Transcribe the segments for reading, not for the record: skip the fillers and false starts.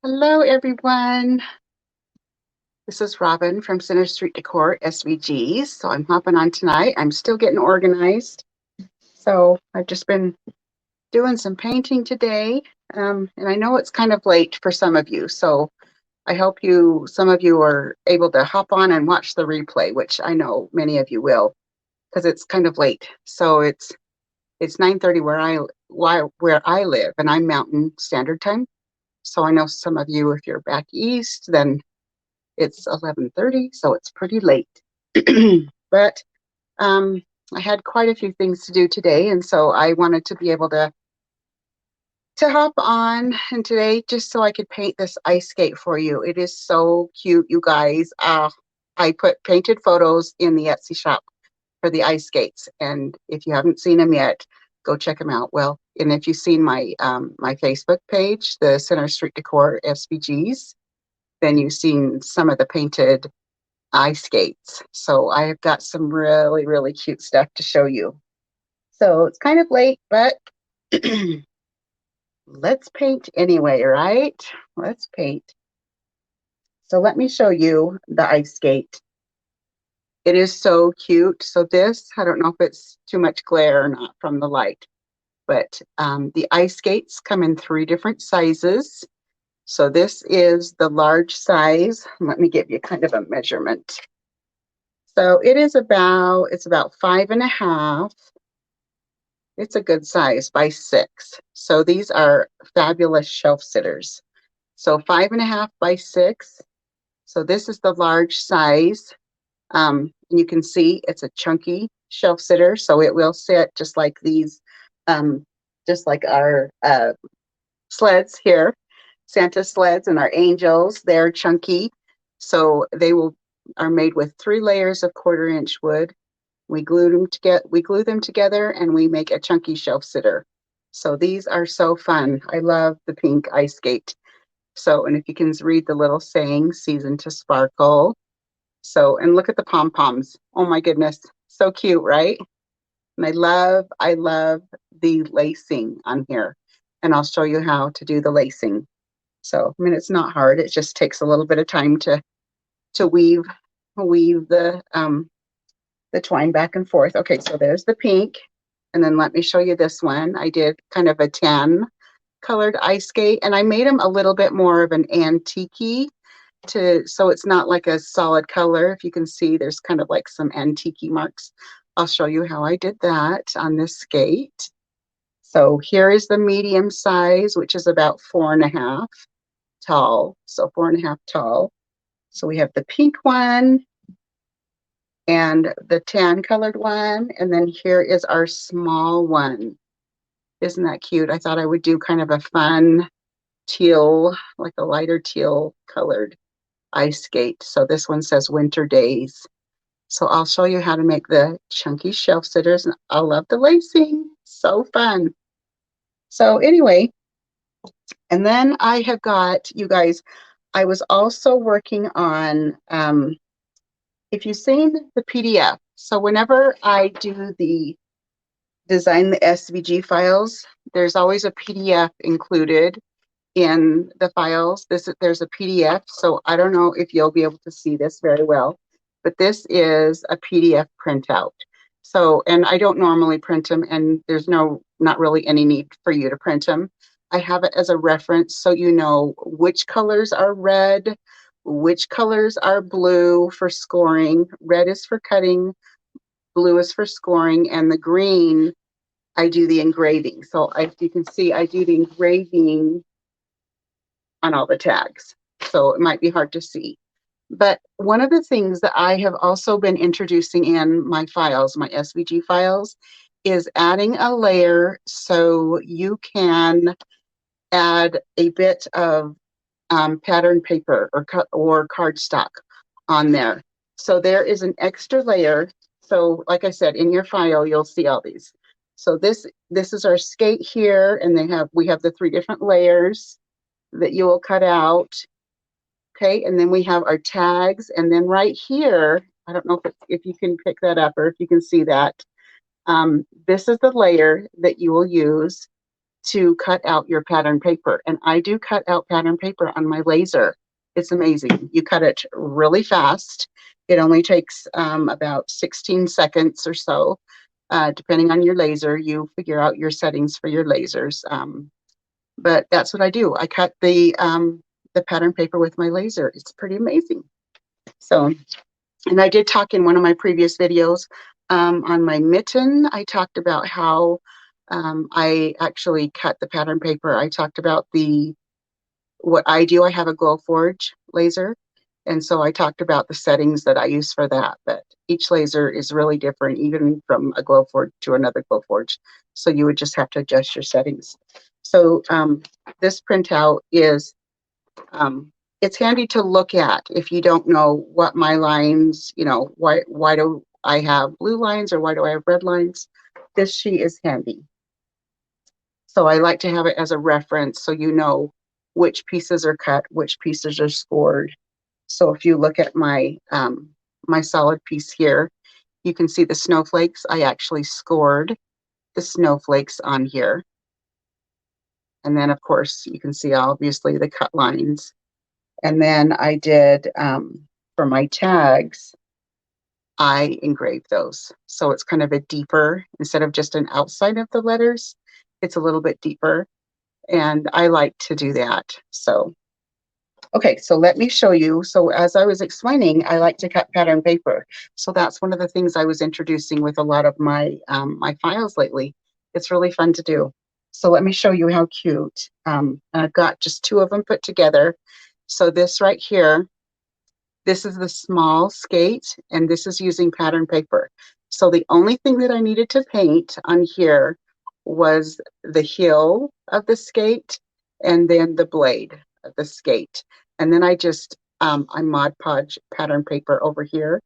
Hello, everyone. This is Robin from Center Street Decor, SVGs. So I'm hopping on tonight. I'm still getting organized. So I've just been doing some painting today. And I know it's kind of late for some of you. So I hope some of you are able to hop on and watch the replay, which I know many of you will, because it's kind of late. So it's 9:30 where I live, and I'm Mountain Standard Time. So I know some of you, if you're back east, then it's 11:30, so it's pretty late. But um, I had quite a few things to do today, and so I wanted to be able to hop on and today just so I could paint this ice skate for you. It is so cute, you guys. I put painted photos in the Etsy shop for the ice skates, and if you haven't seen them yet, go check them out. Well, and if you've seen my Facebook page, the Center Street Decor SVGs, then you've seen some of the painted ice skates. So I've got some really, really cute stuff to show you. So it's kind of late, but let's paint anyway, right? Let's paint. So let me show you the ice skate. It is so cute. So this, I don't know if it's too much glare or not from the light, but the ice skates come in 3 different sizes. So this is the large size. Let me give you kind of a measurement. So it's about 5.5. It's a good size by 6. So these are fabulous shelf sitters. So 5.5 by 6. So this is the large size. And you can see it's a chunky shelf sitter. So it will sit just like these, just like our sleds here, Santa sleds and our angels. They're chunky. So are made with 3 layers of 1/4-inch wood. We glue them together and we make a chunky shelf sitter. So these are so fun. I love the pink ice skate. So, and if you can read the little saying, season to sparkle. So, and look at the pom-poms. Oh my goodness. So cute, right? And I love the lacing on here. And I'll show you how to do the lacing. So, I mean, it's not hard. It just takes a little bit of time to weave the twine back and forth. Okay, so there's the pink. And then let me show you this one. I did kind of a tan colored ice skate, and I made them a little bit more of an antique so it's not like a solid color. If you can see, there's kind of like some antique marks. I'll show you how I did that on this skate. So here is the medium size, which is about 4.5 tall. So 4.5 tall. So we have the pink one and the tan colored one. And then here is our small one. Isn't that cute? I thought I would do kind of a fun teal, like a lighter teal colored ice skate. So this one says Winter Days. So I'll show you how to make the chunky shelf sitters. I love the lacing. So fun. So anyway, and then I have got, you guys, I was also working on, if you've seen the PDF, so whenever I do design the SVG files, there's always a PDF included in the files. There's a PDF, so I don't know if you'll be able to see this very well, but this is a PDF printout. So, and I don't normally print them, and there's not really any need for you to print them. I have it as a reference so you know which colors are red, which colors are blue for scoring. Red is for cutting, blue is for scoring, and the green, I do the engraving. So you can see, I do the engraving on all the tags. So it might be hard to see. But one of the things that I have also been introducing in my files, my SVG files, is adding a layer so you can add a bit of pattern paper or cardstock on there. So there is an extra layer. So like I said, in your file, you'll see all these. So this is our skate here, and we have the 3 different layers that you will cut out. Okay, and then we have our tags, and then right here, I don't know if you can pick that up or if you can see that. This is the layer that you will use to cut out your pattern paper. And I do cut out pattern paper on my laser. It's amazing. You cut it really fast. It only takes about 16 seconds or so. Depending on your laser, you figure out your settings for your lasers. But that's what I do. I cut the pattern paper with my laser. It's pretty amazing. So, and I did talk in one of my previous videos on my mitten. I talked about how I actually cut the pattern paper. I talked about what I do. I have a Glowforge laser. And so I talked about the settings that I use for that. But each laser is really different, even from a Glowforge to another Glowforge. So you would just have to adjust your settings. So this printout is, it's handy to look at if you don't know what my lines, why do I have blue lines or why do I have red lines? This sheet is handy. So I like to have it as a reference so you know which pieces are cut, which pieces are scored. So if you look at my my solid piece here, you can see the snowflakes. I actually scored the snowflakes on here. And then, of course, you can see obviously the cut lines. And then I did, for my tags, I engraved those. So it's kind of a deeper, instead of just an outside of the letters, it's a little bit deeper. And I like to do that. So, okay, so let me show you. So as I was explaining, I like to cut pattern paper. So that's one of the things I was introducing with a lot of my my files lately. It's really fun to do. So let me show you how cute. I've got just two of them put together. So this right here, this is the small skate, and this is using pattern paper. So the only thing that I needed to paint on here was the heel of the skate and then the blade of the skate. And then I just, I Mod Podge pattern paper over here.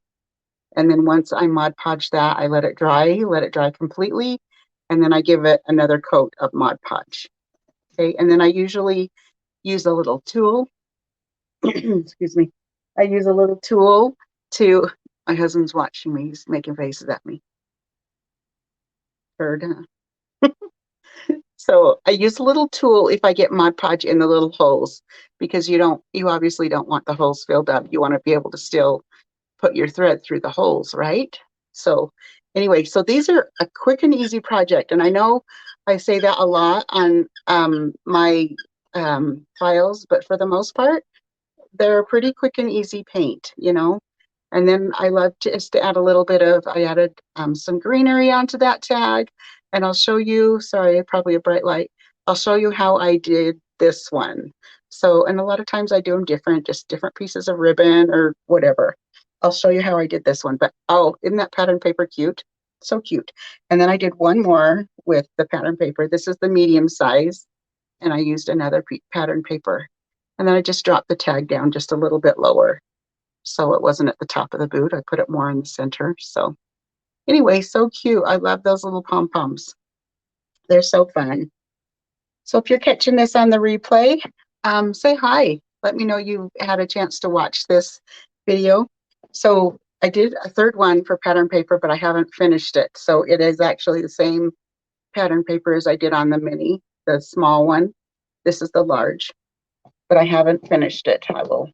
And then once I Mod Podge that, I let it dry completely. And then I give it another coat of Mod Podge. Okay, and then I usually use a little tool. Excuse me. I use a little tool to, my husband's watching me, he's making faces at me. Heard, huh? So I use a little tool if I get Mod Podge in the little holes, because you obviously don't want the holes filled up. You want to be able to still put your thread through the holes, right? So anyway, so these are a quick and easy project. And I know I say that a lot on my files, but for the most part, they're a pretty quick and easy paint, And then I love just to add a little bit of, I added some greenery onto that tag. And I'll show you, sorry, probably a bright light. I'll show you how I did this one. So, and a lot of times I do them different, just different pieces of ribbon or whatever. I'll show you how I did this one. But oh, isn't that pattern paper cute? So cute. And then I did one more with the pattern paper. This is the medium size. And I used another pattern paper. And then I just dropped the tag down just a little bit lower. So it wasn't at the top of the boot. I put it more in the center. So anyway, so cute. I love those little pom-poms. They're so fun. So if you're catching this on the replay, say hi. Let me know you had a chance to watch this video. So I did a third one for pattern paper, but I haven't finished it. So it is actually the same pattern paper as I did on the mini, the small one. This is the large, but I haven't finished it. I will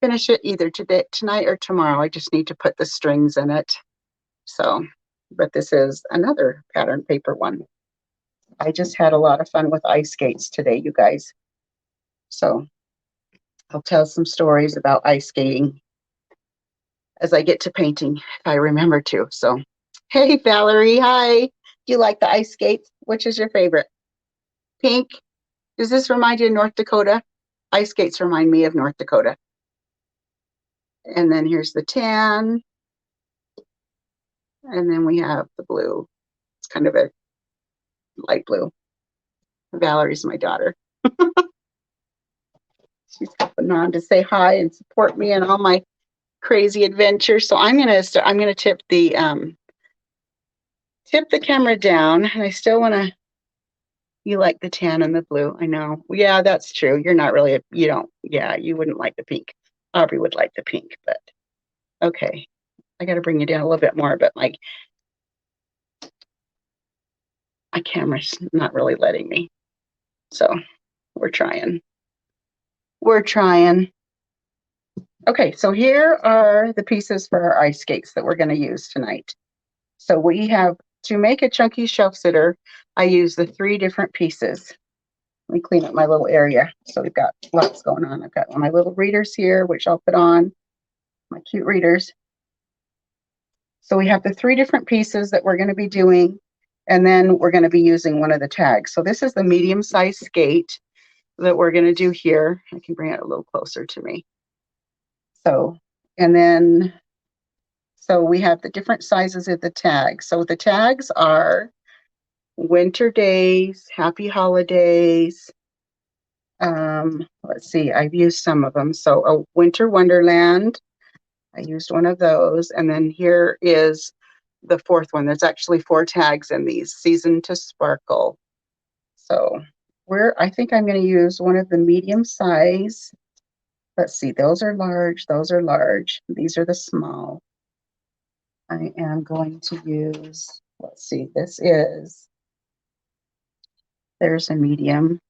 finish it either tonight or tomorrow. I just need to put the strings in it. So, but this is another pattern paper one. I just had a lot of fun with ice skates today, you guys. So I'll tell some stories about ice skating as I get to painting, if I remember to. So, hey, Valerie, hi. Do you like the ice skates? Which is your favorite? Pink? Does this remind you of North Dakota? Ice skates remind me of North Dakota. And then here's the tan. And then we have the blue. It's kind of a light blue. Valerie's my daughter. She's hopping on to say hi and support me in all my crazy adventures. So I'm gonna tip the camera down, and I still wanna. You like the tan and the blue? I know. Yeah, that's true. You're not really. You don't. Yeah, you wouldn't like the pink. Aubrey would like the pink, but okay. I got to bring you down a little bit more, but like My camera's not really letting me. So we're trying. We're trying. Okay, so here are the pieces for our ice skates that we're going to use tonight. So we have, to make a chunky shelf sitter, I use the 3 different pieces. Let me clean up my little area. So we've got lots going on. I've got my little readers here, which I'll put on, my cute readers. So we have the 3 different pieces that we're going to be doing, and then we're going to be using one of the tags. So this is the medium-sized skate that we're going to do here. I can bring it a little closer to me. So, and then, so we have the different sizes of the tags. So the tags are winter days, happy holidays. Let's see, I've used some of them. So a winter wonderland, I used one of those. And then here is the 4th one. There's actually 4 tags in these, season to sparkle. So I think I'm going to use one of the medium size. Let's see, those are large, those are large. These are the small. I am going to use, let's see, there's a medium.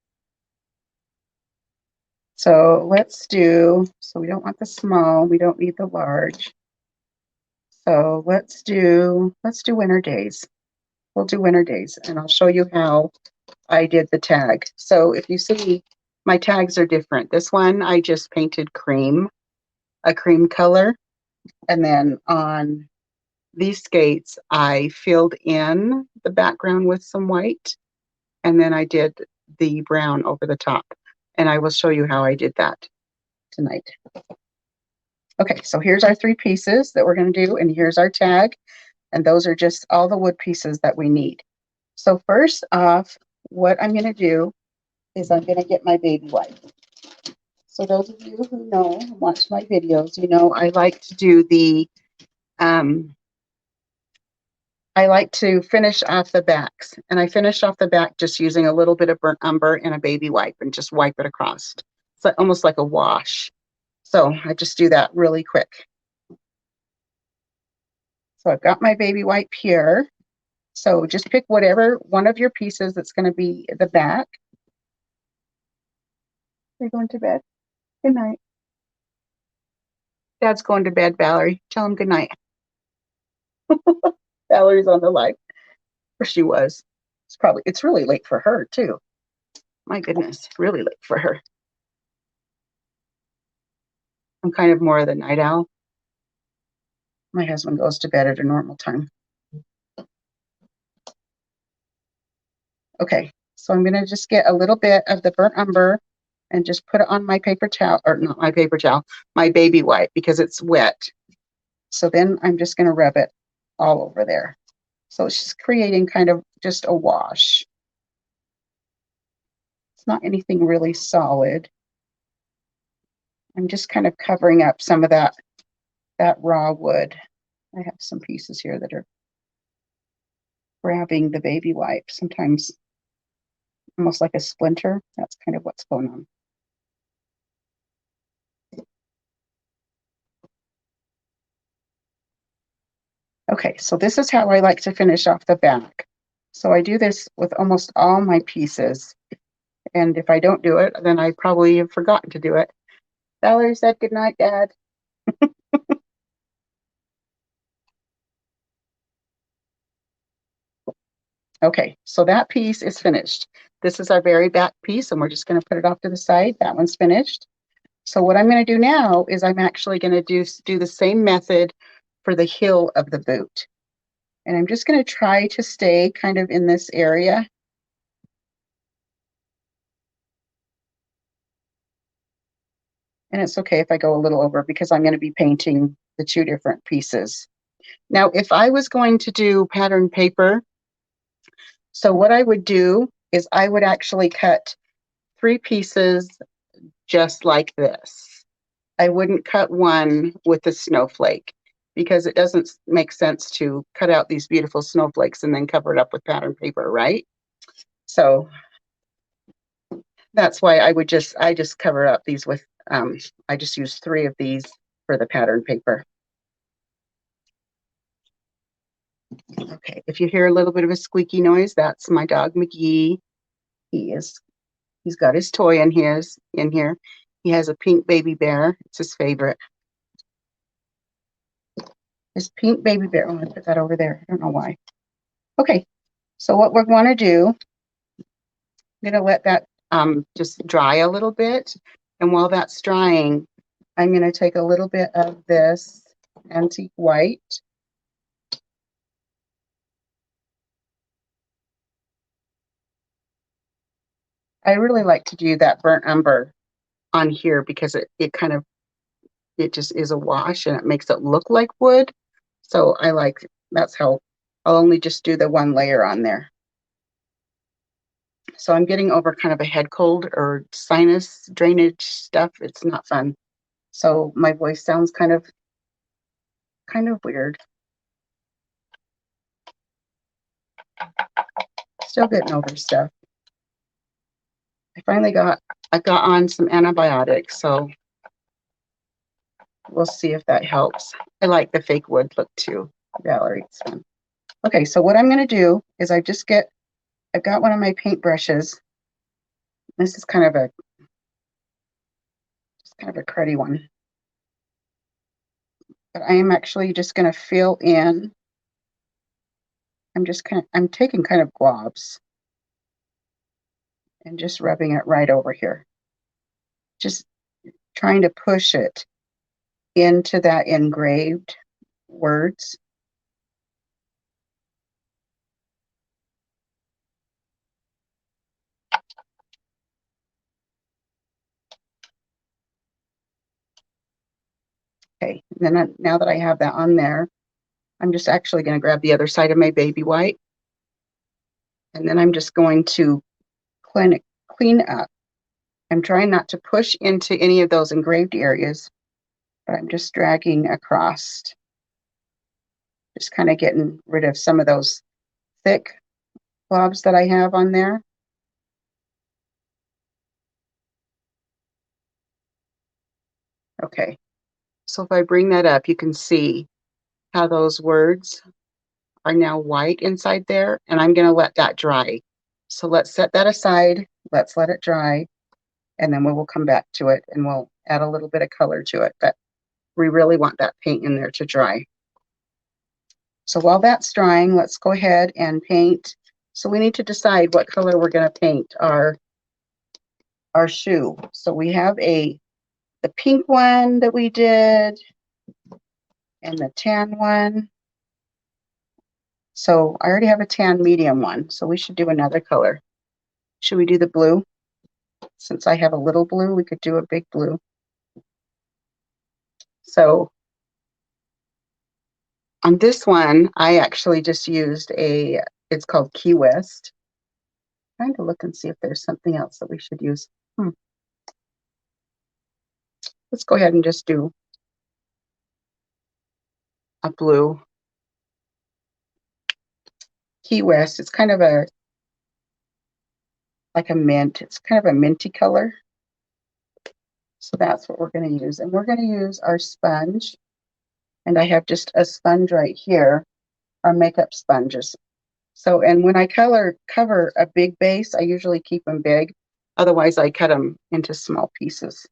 So let's do, so we don't want the small, we don't need the large. So let's do winter days. We'll do winter days, and I'll show you how I did the tag. So if you see, my tags are different. This one, I just painted cream, a cream color. And then on these skates, I filled in the background with some white. And then I did the brown over the top. And I will show you how I did that tonight. Okay, so here's our 3 pieces that we're going to do, and here's our tag. And those are just all the wood pieces that we need. So first off, what I'm going to do is I'm going to get my baby wipe. So those of you who know, watch my videos, you know I like to do the, I like to finish off the backs. And I finish off the back just using a little bit of burnt umber and a baby wipe and just wipe it across. It's like, almost like a wash. So I just do that really quick. So I've got my baby wipe here. So just pick whatever one of your pieces that's going to be the back. Are you going to bed? Good night. Dad's going to bed, Valerie. Tell him good night. Valerie's on the live. Or she was. It's really late for her too. My goodness, really late for her. I'm kind of more of the night owl. My husband goes to bed at a normal time. Okay, so I'm going to just get a little bit of the burnt umber and just put it on my paper towel, or not my paper towel, my baby wipe, because it's wet. So then I'm just going to rub it all over there. So it's just creating kind of just a wash. It's not anything really solid. I'm just kind of covering up some of that raw wood. I have some pieces here that are grabbing the baby wipe, sometimes almost like a splinter. That's kind of what's going on. Okay, so this is how I like to finish off the back. So I do this with almost all my pieces. And if I don't do it, then I probably have forgotten to do it. Valerie said good night, Dad. Okay, so that piece is finished. This is our very back piece, and we're just going to put it off to the side. That one's finished. So what I'm going to do now is I'm actually going to do the same method for the heel of the boot. And I'm just going to try to stay kind of in this area. And it's okay if I go a little over because I'm going to be painting the 2 different pieces. Now, if I was going to do pattern paper, so what I would do is I would actually cut 3 pieces just like this. I wouldn't cut one with a snowflake because it doesn't make sense to cut out these beautiful snowflakes and then cover it up with pattern paper, right? So that's why I just cover up these with, I just use 3 of these for the pattern paper. Okay, if you hear a little bit of a squeaky noise, that's my dog McGee. He's got his toy in here. He has a pink baby bear. It's his favorite. His pink baby bear. I'm going to put that over there. I don't know why. Okay, so what we're going to do, I'm going to let that just dry a little bit. And while that's drying, I'm going to take a little bit of this antique white. I really like to do that burnt umber on here because it just is a wash and it makes it look like wood. So that's how I'll only just do the one layer on there. So I'm getting over kind of a head cold or sinus drainage stuff. It's not fun. So my voice sounds kind of weird. Still getting over stuff. I got on some antibiotics, so we'll see if that helps. I like the fake wood look too, Valerie. It's fun. Okay, so what I'm going to do is I've got one of my paint brushes. This is kind of a cruddy one. But I am actually just going to fill in. I'm taking kind of globs and just rubbing it right over here. Just trying to push it into that engraved words. Okay, and then now that I have that on there, I'm just actually going to grab the other side of my baby white. And then I'm just going to clean up. I'm trying not to push into any of those engraved areas, but I'm just dragging across. Just kind of getting rid of some of those thick globs that I have on there. Okay, so if I bring that up, you can see how those words are now white inside there, and I'm going to let that dry. So let's set that aside. Let's let it dry, and then we will come back to it and we'll add a little bit of color to it. But we really want that paint in there to dry. So while that's drying, let's go ahead and paint. So we need to decide what color we're going to paint our shoe. So we have the pink one that we did and the tan one. So I already have a tan medium one, so we should do another color. Should we do the blue? Since I have a little blue, we could do a big blue. So on this one, I actually just used it's called Key West. I'm trying to look and see if there's something else that we should use. Let's go ahead and just do a blue. Key West, it's kind of like a mint. It's kind of a minty color. So that's what we're going to use. And we're going to use our sponge. And I have just a sponge right here, our makeup sponges. So, and when I cover a big base, I usually keep them big. Otherwise, I cut them into small pieces.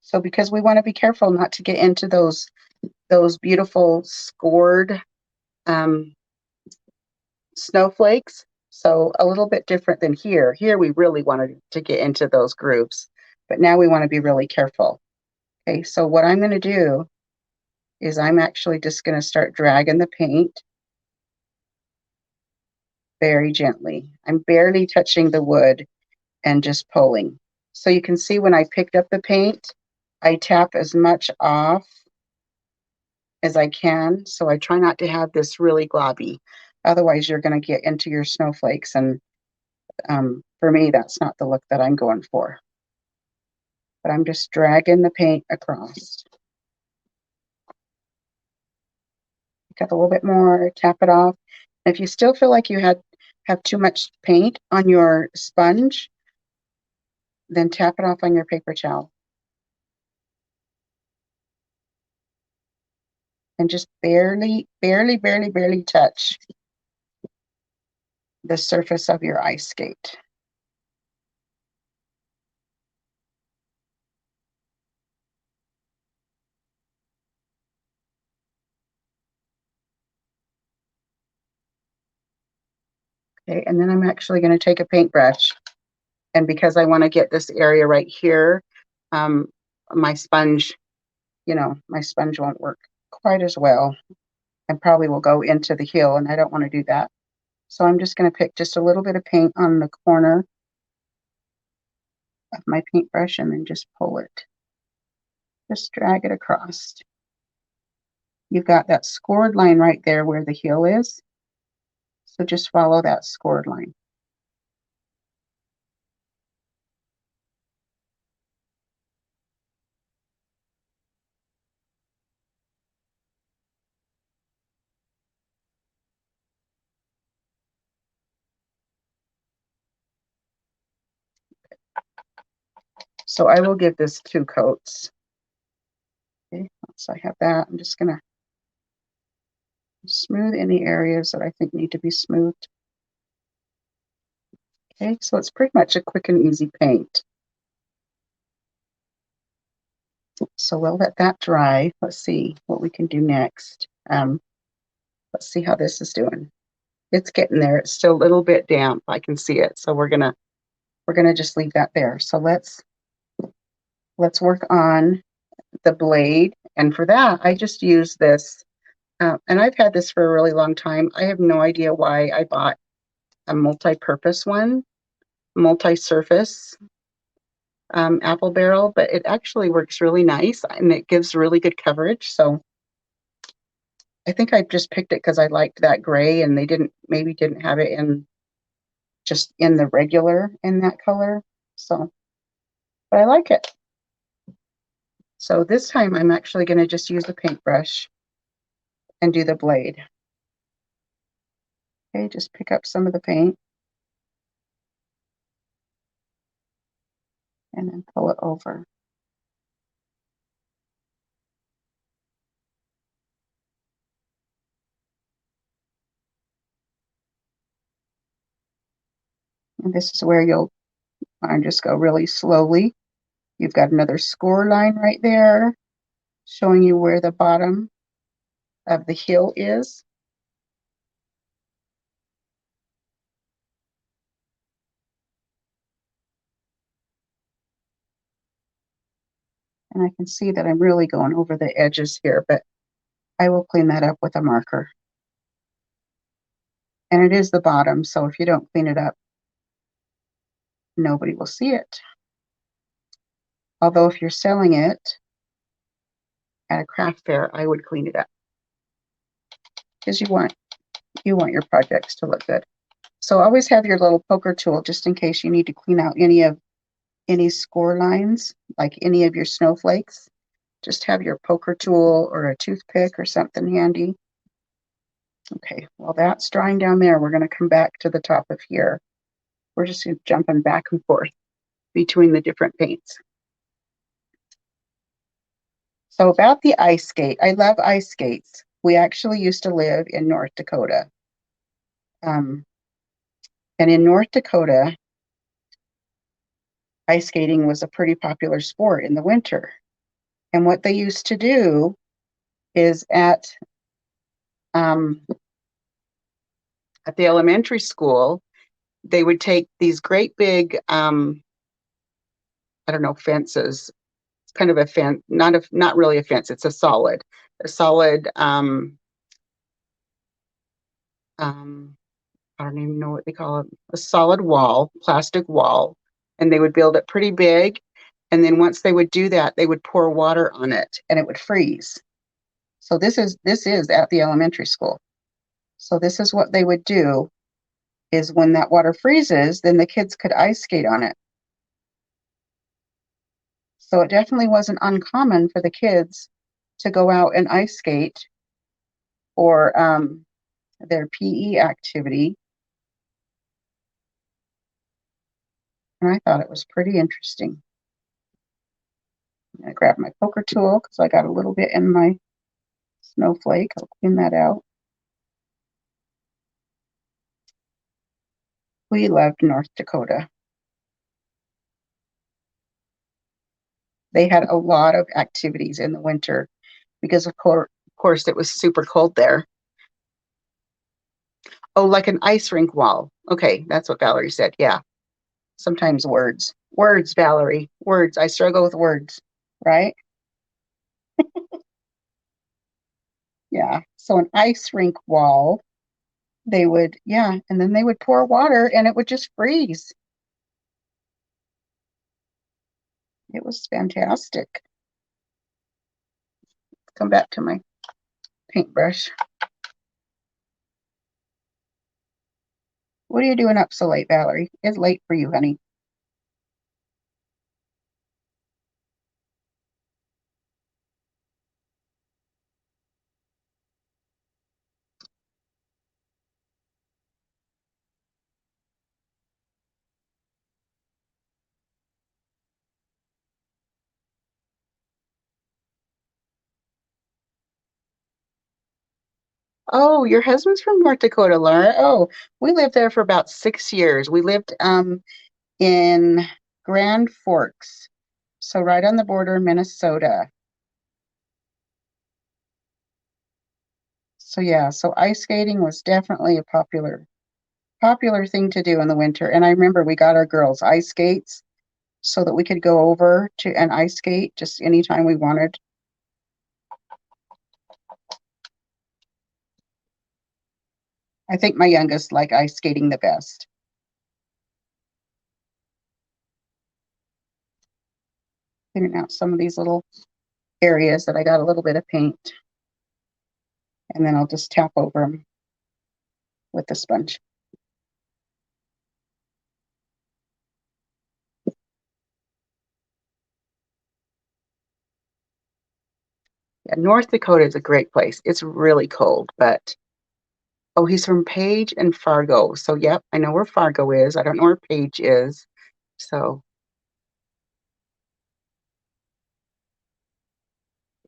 So because we want to be careful not to get into those beautiful scored snowflakes. So a little bit different than here. Here we really wanted to get into those grooves, but now we want to be really careful. Okay, so what I'm going to do is I'm actually just going to start dragging the paint very gently. I'm barely touching the wood and just pulling. So you can see when I picked up the paint, I tap as much off as I can. So I try not to have this really globby. Otherwise, you're going to get into your snowflakes. And for me, that's not the look that I'm going for. But I'm just dragging the paint across. Pick up a little bit more, tap it off. And if you still feel like you have too much paint on your sponge, then tap it off on your paper towel. and just barely, barely, barely, barely touch the surface of your ice skate. Okay, and then I'm actually going to take a paintbrush, and because I want to get this area right here, um, my sponge, my sponge won't work quite as well and probably will go into the heel, and I don't want to do that. So I'm just going to pick just a little bit of paint on the corner of my paintbrush and then just pull it. Just drag it across. You've got that scored line right there where the heel is. So just follow that scored line. So I will give this 2 coats. Okay, once I have that, I'm just going to smooth any areas that I think need to be smoothed. Okay, so it's pretty much a quick and easy paint. So we'll let that dry. Let's see what we can do next. Let's see how this is doing. It's getting there. It's still a little bit damp. I can see it. So we're gonna just leave that there. So let's work on the blade. And for that, I just use this. And I've had this for a really long time. I have no idea why I bought a multi-purpose one, multi-surface apple barrel, but it actually works really nice and it gives really good coverage. So I think I just picked it because I liked that gray, and they maybe didn't have it just in the regular in that color. So, but I like it. So this time I'm actually going to just use a paintbrush and do the blade. Okay, just pick up some of the paint and then pull it over. And this is where you'll just go really slowly. You've got another score line right there showing you where the bottom of the heel is. And I can see that I'm really going over the edges here, but I will clean that up with a marker. And it is the bottom, so if you don't clean it up, nobody will see it. Although if you're selling it at a craft fair, I would clean it up because you want your projects to look good. So always have your little poker tool just in case you need to clean out any score lines, like any of your snowflakes. Just have your poker tool or a toothpick or something handy. Okay, while that's drying down there, we're going to come back to the top of here. We're just jumping back and forth between the different paints. So about the ice skate, I love ice skates. We actually used to live in North Dakota. And in North Dakota, ice skating was a pretty popular sport in the winter. And what they used to do is at the elementary school, they would take these great big, I don't know, fences. It's kind of a fence, not really a fence. It's a solid, I don't even know what they call it, a solid wall, plastic wall, and they would build it pretty big. And then once they would do that, they would pour water on it and it would freeze. So this is at the elementary school. So this is what they would do is when that water freezes, then the kids could ice skate on it. So it definitely wasn't uncommon for the kids to go out and ice skate or their PE activity. And I thought it was pretty interesting. I'm going to grab my poker tool because I got a little bit in my snowflake. I'll clean that out. We loved North Dakota. They had a lot of activities in the winter because of course it was super cold there. Oh, like an ice rink wall. Okay, that's what Valerie said. Yeah. Sometimes words. Words, Valerie. Words. I struggle with words, right? Yeah. So an ice rink wall, they would, yeah, and then they would pour water and it would just freeze. It was fantastic. Come back to my paintbrush. What are you doing up so late, Valerie? It's late for you, honey. Oh, your husband's from North Dakota, Laura. Oh, we lived there for about 6 years. We lived in Grand Forks, so right on the border of Minnesota. So yeah, so ice skating was definitely a popular thing to do in the winter. And I remember we got our girls ice skates so that we could go over to an ice skate just anytime we wanted. I think my youngest liked ice skating the best. Cleaning out some of these little areas that I got a little bit of paint. And then I'll just tap over them with the sponge. Yeah, North Dakota is a great place. It's really cold, but oh, he's from Page and Fargo. So yep, I know where Fargo is. I don't know where Page is. So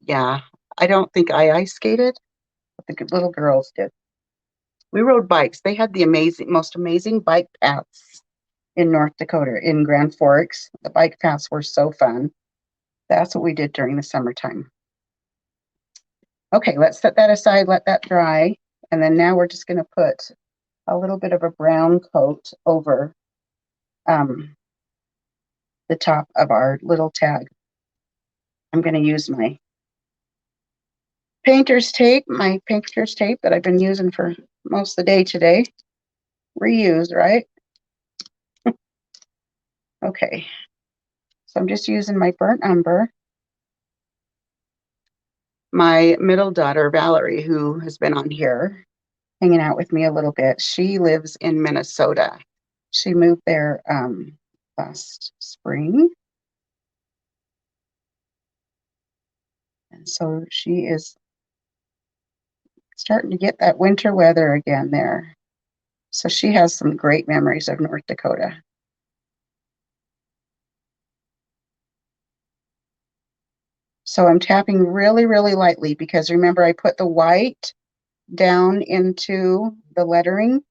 yeah, I don't think I ice skated, but the little girls did. We rode bikes. They had the most amazing bike paths in North Dakota, in Grand Forks. The bike paths were so fun. That's what we did during the summertime. Okay, let's set that aside, let that dry. And then now we're just going to put a little bit of a brown coat over um, the top of our little tag. I'm going to use my painter's tape that I've been using for most of the day today. Reuse, right? Okay. So I'm just using my burnt umber. My middle daughter, Valerie, who has been on here hanging out with me a little bit, she lives in Minnesota. She moved there last spring. And so she is starting to get that winter weather again there. So she has some great memories of North Dakota. So I'm tapping really, really lightly because remember I put the white down into the lettering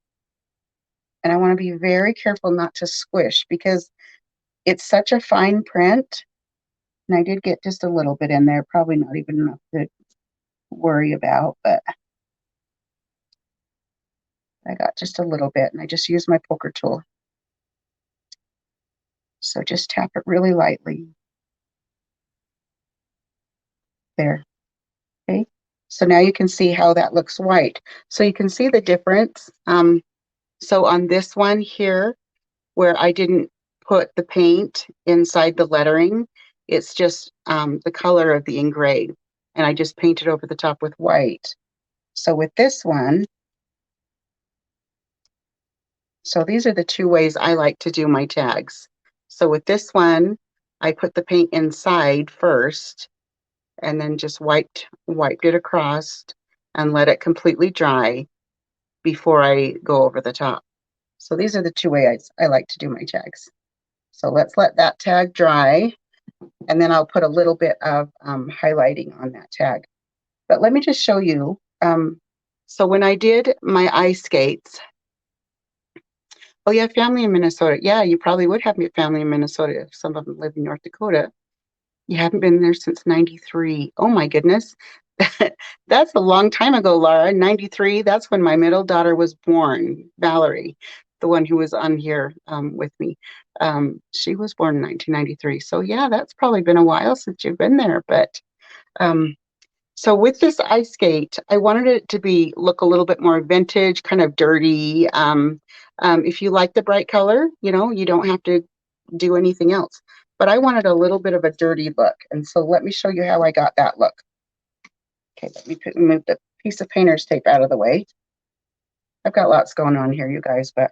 and I want to be very careful not to squish because it's such a fine print. And I did get just a little bit in there, probably not even enough to worry about, but I got just a little bit and I just used my poker tool. So just tap it really lightly. There. Okay. So now you can see how that looks white. So you can see the difference. So on this one here, where I didn't put the paint inside the lettering, it's just the color of the engrave. And I just painted over the top with white. So with this one, so these are the two ways I like to do my tags. So with this one, I put the paint inside first and then just wiped it across and let it completely dry before I go over the top. So these are the two ways I like to do my tags. So let's let that tag dry and then I'll put a little bit of highlighting on that tag. But let me just show you. So when I did my ice skates, oh, you have family in Minnesota. Yeah, you probably would have family in Minnesota if some of them live in North Dakota. You haven't been there since 93. Oh my goodness. That's a long time ago, Laura. 93, that's when my middle daughter was born, Valerie, the one who was on here with me. She was born in 1993. So yeah, that's probably been a while since you've been there. But um, so with this ice skate, I wanted it to be look a little bit more vintage, kind of dirty. If you like the bright color, you know, you don't have to do anything else. But I wanted a little bit of a dirty look. And so let me show you how I got that look. Okay, let me move the piece of painter's tape out of the way. I've got lots going on here, you guys, but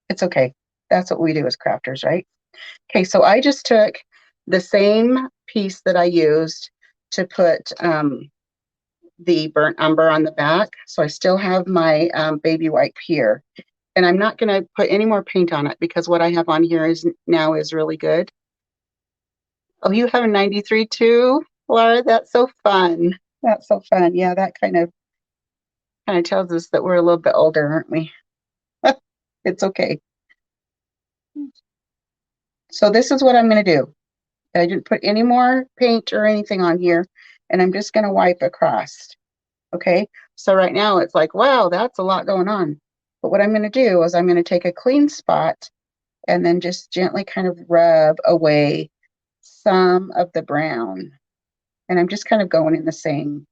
it's okay. That's what we do as crafters, right? Okay, so I just took the same piece that I used to put the burnt umber on the back. So I still have my baby wipe here. And I'm not going to put any more paint on it because what I have on here is now is really good. Oh, you have a 93 too, Laura? That's so fun. That's so fun. Yeah, that kind of tells us that we're a little bit older, aren't we? It's okay. So this is what I'm going to do. I didn't put any more paint or anything on here, and I'm just going to wipe across. Okay, so right now it's like, wow, that's a lot going on. But what I'm going to do is I'm going to take a clean spot and then just gently kind of rub away some of the brown. And I'm just kind of going in the same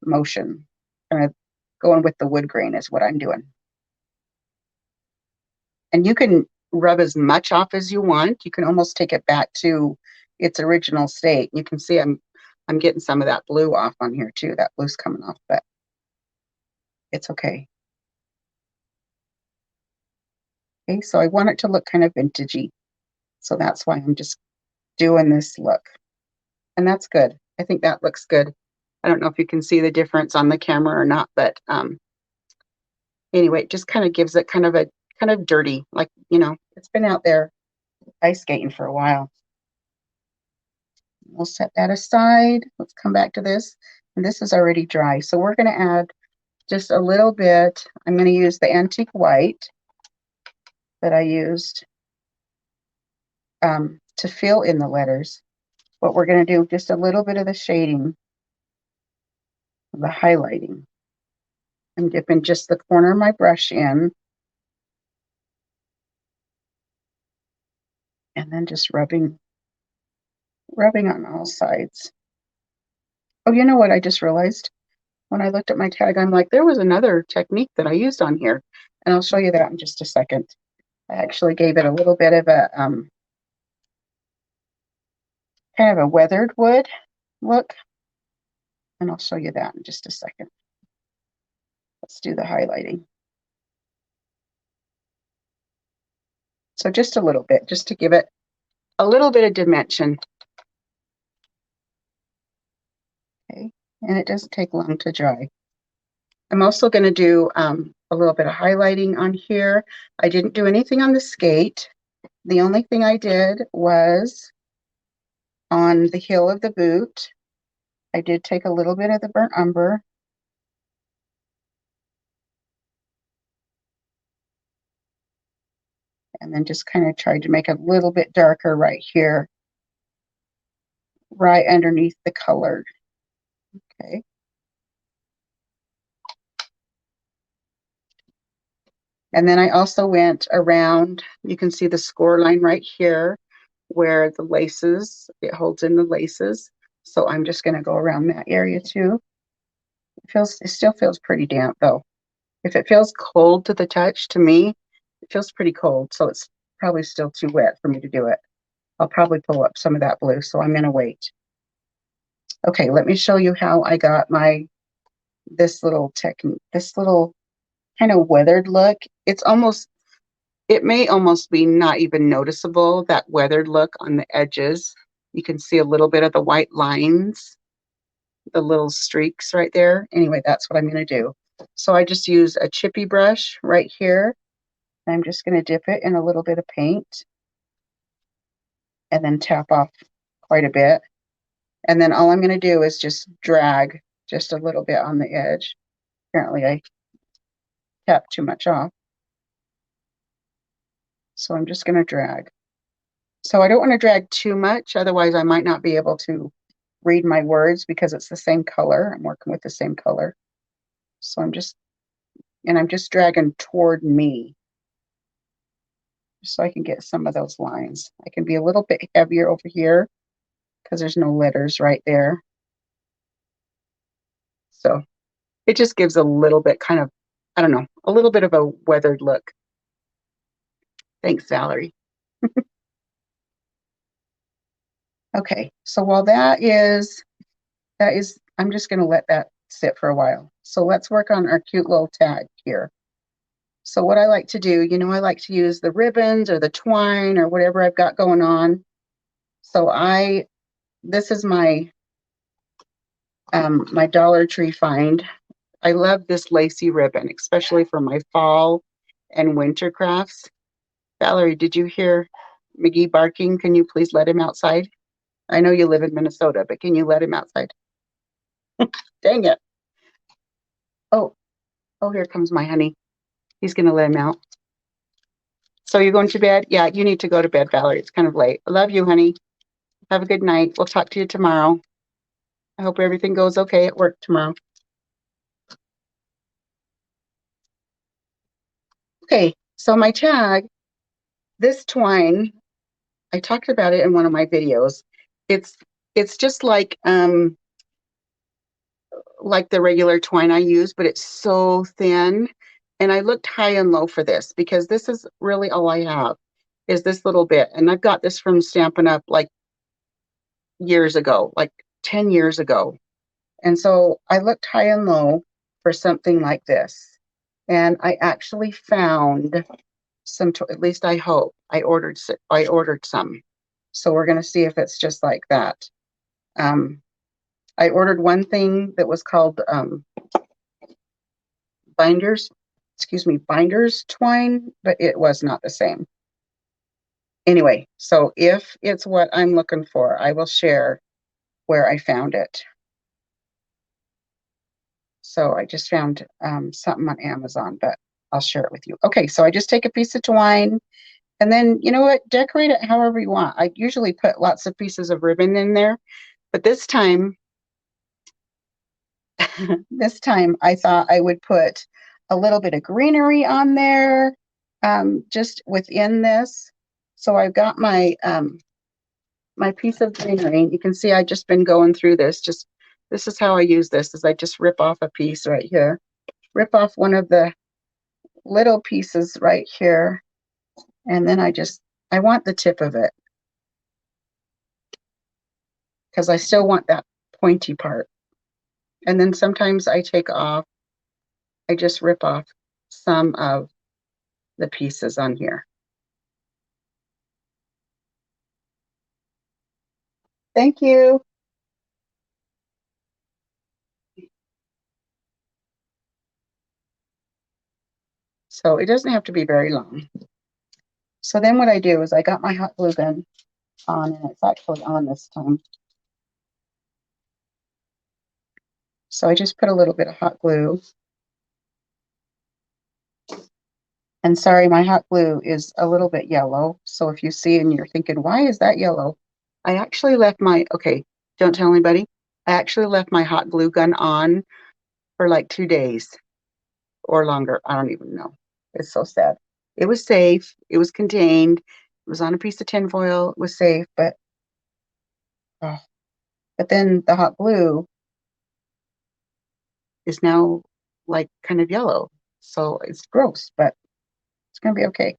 motion, kind of going with the wood grain is what I'm doing. And you can rub as much off as you want. You can almost take it back to its original state. You can see I'm getting some of that blue off on here too. That blue's coming off, but it's okay. Okay, so I want it to look kind of vintagey. So that's why I'm just doing this look. And that's good. I think that looks good. I don't know if you can see the difference on the camera or not, but anyway, it just kind of gives it kind of dirty, like, you know, it's been out there ice skating for a while. We'll set that aside. Let's come back to this. And this is already dry. So we're going to add just a little bit. I'm going to use the antique white that I used to fill in the letters. But we're going to do just a little bit of the shading, the highlighting. I'm dipping just the corner of my brush in. And then just rubbing on all sides. Oh, you know what I just realized? When I looked at my tag, I'm like, there was another technique that I used on here. And I'll show you that in just a second. I actually gave it a little bit of a kind of a weathered wood look. And I'll show you that in just a second. Let's do the highlighting. So just a little bit, just to give it a little bit of dimension. Okay, and it doesn't take long to dry. I'm also going to do a little bit of highlighting on here. I didn't do anything on the skate. The only thing I did was on the heel of the boot. I did take a little bit of the burnt umber. And then just kind of tried to make it a little bit darker right here, right underneath the color. Okay. And then I also went around, you can see the score line right here where the laces, it holds in the laces. So I'm just going to go around that area too. It still feels pretty damp though. If it feels cold to the touch, to me, it feels pretty cold. So it's probably still too wet for me to do it. I'll probably pull up some of that blue, so I'm going to wait. Okay, let me show you how I got this little kind of weathered look. It may almost be not even noticeable, that weathered look on the edges. You can see a little bit of the white lines, the little streaks right there. Anyway, that's what I'm going to do. So I just use a chippy brush right here. I'm just going to dip it in a little bit of paint and then tap off quite a bit. And then all I'm going to do is just drag just a little bit on the edge. Apparently I tapped too much off. So I'm just going to drag. So I don't want to drag too much, otherwise I might not be able to read my words because it's the same color. I'm working with the same color. So I'm just dragging toward me so I can get some of those lines. I can be a little bit heavier over here because there's no letters right there. So it just gives a little bit kind of, I don't know, a little bit of a weathered look. Thanks, Valerie. Okay, so while that is, I'm just going to let that sit for a while. So let's work on our cute little tag here. So what I like to do, I like to use the ribbons or the twine or whatever I've got going on. So this is my my Dollar Tree find. I love this lacy ribbon, especially for my fall and winter crafts. Valerie, did you hear McGee barking? Can you please let him outside? I know you live in Minnesota, but can you let him outside? Dang it. Oh, here comes my honey. He's going to let him out. So you're going to bed? Yeah, you need to go to bed, Valerie. It's kind of late. I love you, honey. Have a good night. We'll talk to you tomorrow. I hope everything goes okay at work tomorrow. Okay, so my tag, this twine, I talked about it in one of my videos. It's just like the regular twine I use, but it's so thin. And I looked high and low for this because this is really all I have is this little bit. And I've got this from Stampin' Up! Like years ago, like 10 years ago. And so I looked high and low for something like this. And I actually found some, at least I hope, I ordered some. So we're going to see if it's just like that. I ordered one thing that was called binders twine, but it was not the same. Anyway, so if it's what I'm looking for, I will share where I found it. So I just found something on Amazon, but I'll share it with you. Okay, so I just take a piece of twine and then, you know what, decorate it however you want. I usually put lots of pieces of ribbon in there, but this time, I thought I would put a little bit of greenery on there, just within this. So I've got my my piece of greenery. You can see I've just been going through this. This is how I use this, is I just rip off a piece right here. Rip off one of the little pieces right here. And then I want the tip of it because I still want that pointy part. And then sometimes I just rip off some of the pieces on here. Thank you. So it doesn't have to be very long. So then what I do is I got my hot glue gun on, and it's actually on this time. So I just put a little bit of hot glue. And sorry, my hot glue is a little bit yellow. So if you see and you're thinking, why is that yellow? I actually left okay, don't tell anybody. I actually left my hot glue gun on for like 2 days or longer. I don't even know. It's so sad. It was safe. It was contained. It was on a piece of tin foil. It was safe, but then the hot glue is now like kind of yellow. So it's gross, but it's going to be okay.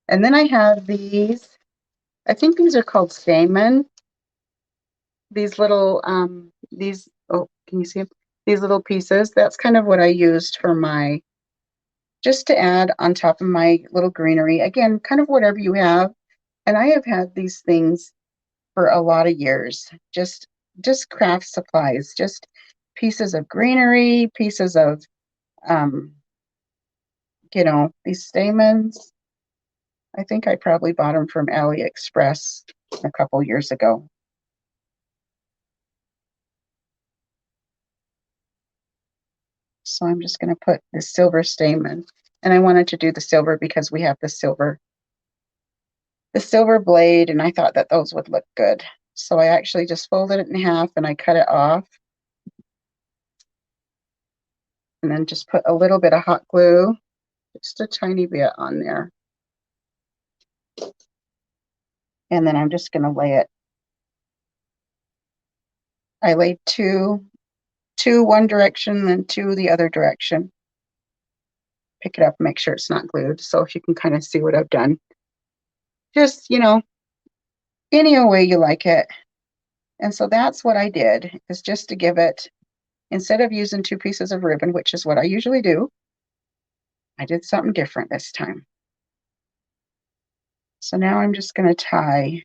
And then I have these, I think these are called stamen. These little, oh, can you see them? These little pieces. That's kind of what I used for just to add on top of my little greenery. Again, kind of whatever you have. And I have had these things for a lot of years. Just craft supplies, just pieces of greenery, pieces of, these stamens. I think I probably bought them from AliExpress a couple years ago. So I'm just going to put the silver stamen. And I wanted to do the silver because we have the silver blade, and I thought that those would look good. So I actually just folded it in half and I cut it off. And then just put a little bit of hot glue, just a tiny bit on there. And then I'm just going to lay it. I laid two one direction, then two the other direction. Pick it up, make sure it's not glued. So if you can kind of see what I've done. Just, any way you like it. And so that's what I did, is just to give it, instead of using 2 pieces of ribbon, which is what I usually do, I did something different this time. So now I'm just going to tie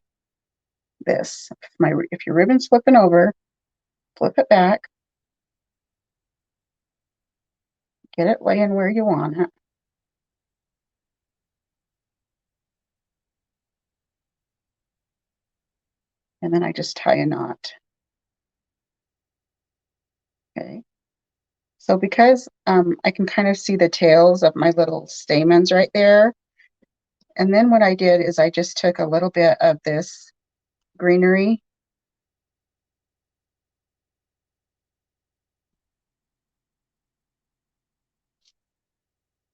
this. If your ribbon's flipping over, flip it back. Get it laying where you want it. And then I just tie a knot. Okay. So because I can kind of see the tails of my little stamens right there. And then what I did is I just took a little bit of this greenery.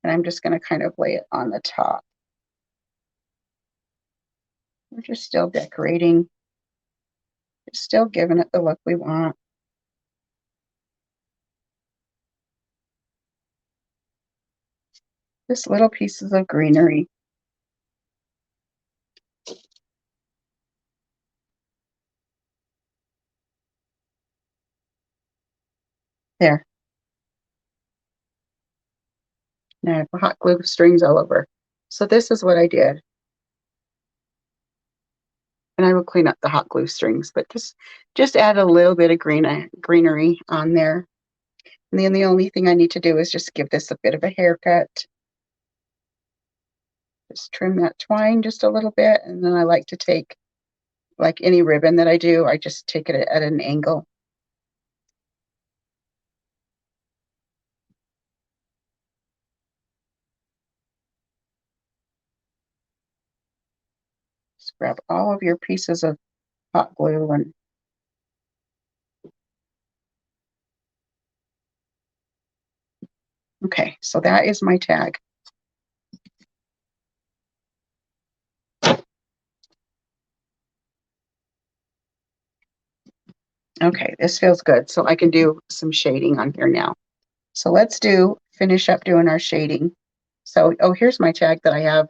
And I'm just going to kind of lay it on the top. We're just still decorating. Just still giving it the look we want. Just little pieces of greenery. There. Now I have hot glue strings all over. So this is what I did. And I will clean up the hot glue strings, but just add a little bit of greenery on there. And then the only thing I need to do is just give this a bit of a haircut. Just trim that twine just a little bit. And then I like to take, like any ribbon that I do, I just take it at an angle. Just grab all of your pieces of hot glue and okay, so that is my tag. Okay, this feels good. So I can do some shading on here now. So let's finish up doing our shading. So, oh, here's my tag that I have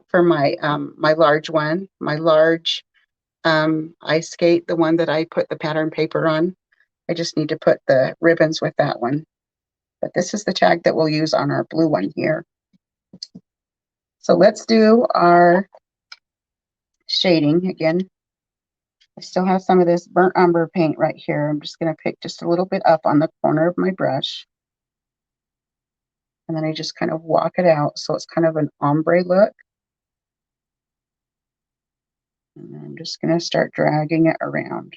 for my my large one, my large ice skate, the one that I put the pattern paper on. I just need to put the ribbons with that one. But this is the tag that we'll use on our blue one here. So let's do our shading again. I still have some of this burnt umber paint right here. I'm just going to pick just a little bit up on the corner of my brush. And then I just kind of walk it out. So it's kind of an ombre look. And then I'm just going to start dragging it around.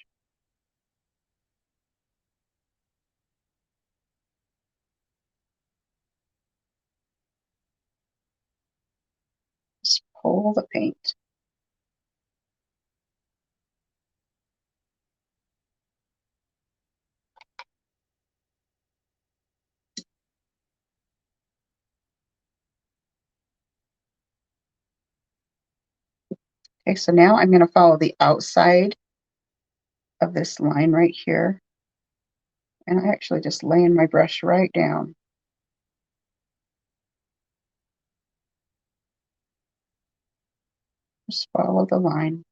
Just pull the paint. Okay, so now I'm going to follow the outside of this line right here. And I actually just laying my brush right down. Just follow the line.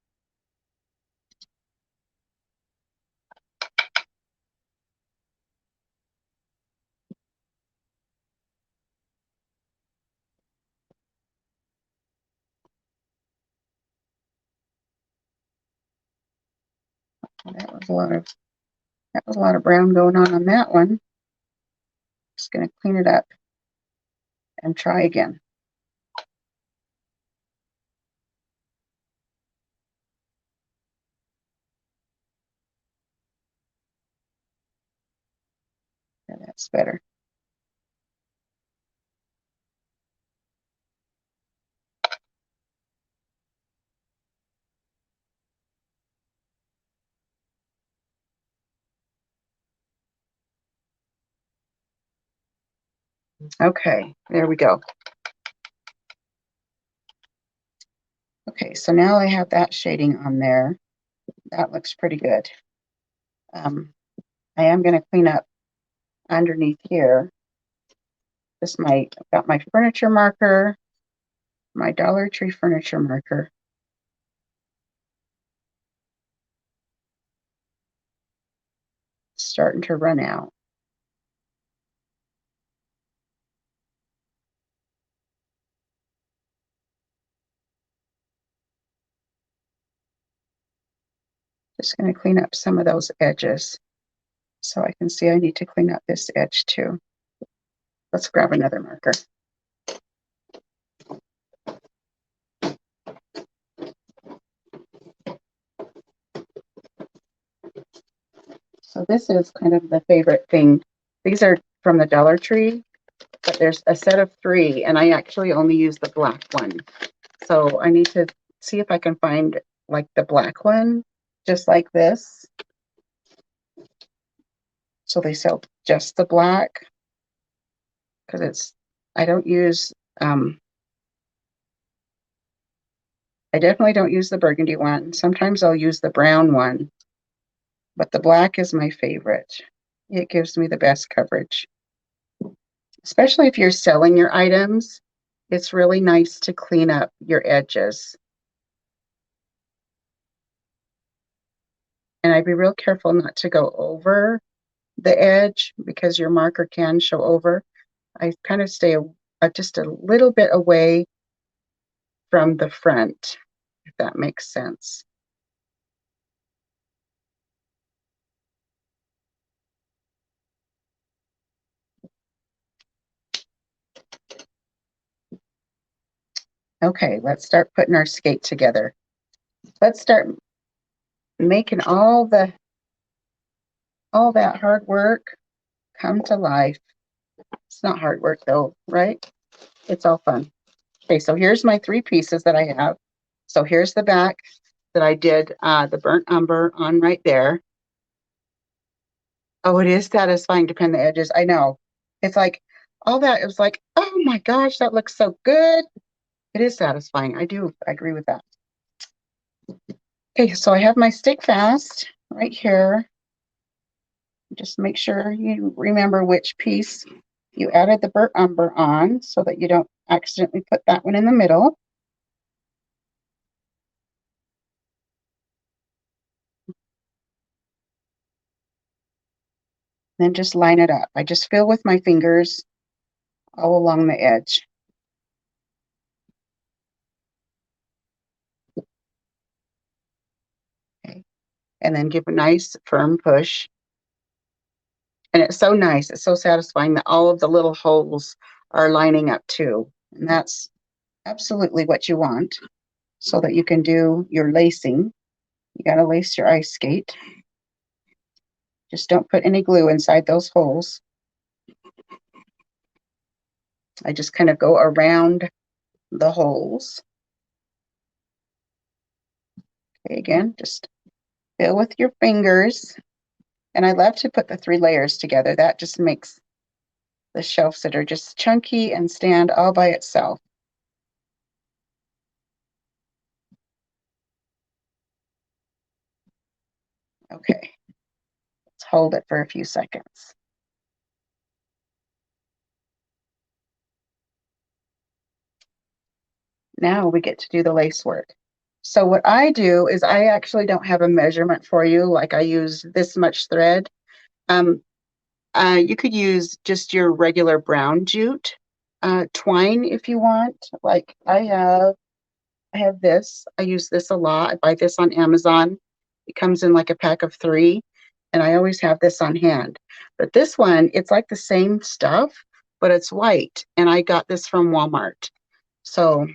That was a lot of brown going on that one. Just going to clean it up and try again. Yeah, that's better. Okay, there we go. Okay, so now I have that shading on there. That looks pretty good. I am going to clean up underneath here. I've got my furniture marker, my Dollar Tree furniture marker. Starting to run out. Just going to clean up some of those edges. So I can see I need to clean up this edge too. Let's grab another marker. So this is kind of the favorite thing. These are from the Dollar Tree, but there's a set of 3, and I actually only use the black one. So I need to see if I can find like the black one, just like this. So they sell just the black, because I don't use, I definitely don't use the burgundy one. Sometimes I'll use the brown one, but the black is my favorite. It gives me the best coverage. Especially if you're selling your items, it's really nice to clean up your edges. And I'd be real careful not to go over the edge because your marker can show over. I kind of stay just a little bit away from the front, if that makes sense. Okay, let's start putting our skate together. Let's start making all that hard work come to life. It's not hard work though, right? It's all fun. Okay, so here's my 3 pieces that I have. So here's the back that I did the burnt umber on right there. Oh, it is satisfying to pin the edges. I know. It's like all that. It was like, oh my gosh, that looks so good. It is satisfying. I agree with that. Okay, so I have my stick fast right here. Just make sure you remember which piece you added the burnt umber on so that you don't accidentally put that one in the middle. Then just line it up. I just feel with my fingers all along the edge. Okay. And then give a nice firm push. And it's so nice. It's so satisfying that all of the little holes are lining up too. And that's absolutely what you want so that you can do your lacing. You got to lace your ice skate. Just don't put any glue inside those holes. I just kind of go around the holes. Okay, again, just fill with your fingers. And I love to put the 3 layers together. That just makes the shelves that are just chunky and stand all by itself. Okay, let's hold it for a few seconds. Now we get to do the lace work. So what I do is I actually don't have a measurement for you, like I use this much thread. Um, you could use just your regular brown jute twine if you want. Like I have this. I use this a lot. I buy this on Amazon. It comes in like a pack of 3, and I always have this on hand. But this one, it's like the same stuff, but it's white, and I got this from Walmart. So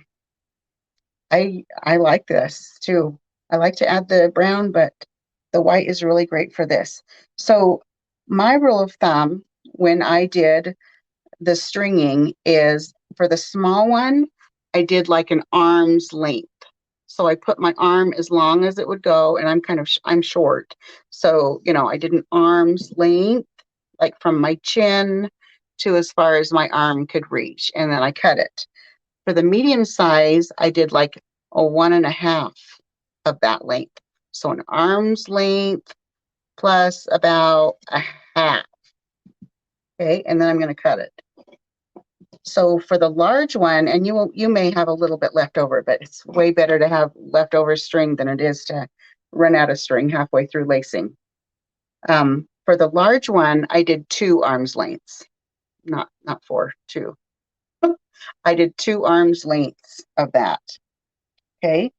I like this too. I like to add the brown, but the white is really great for this. So my rule of thumb when I did the stringing is for the small one, I did like an arm's length. So I put my arm as long as it would go, and I'm short. So, I did an arm's length, like from my chin to as far as my arm could reach, and then I cut it. For the medium size, I did like a 1.5 of that length. So an arm's length plus about a half. Okay, and then I'm going to cut it. So for the large one, and you may have a little bit left over, but it's way better to have leftover string than it is to run out of string halfway through lacing. For the large one, I did 2 arms lengths, not 4, 2. I did 2 arms lengths of that. Okay,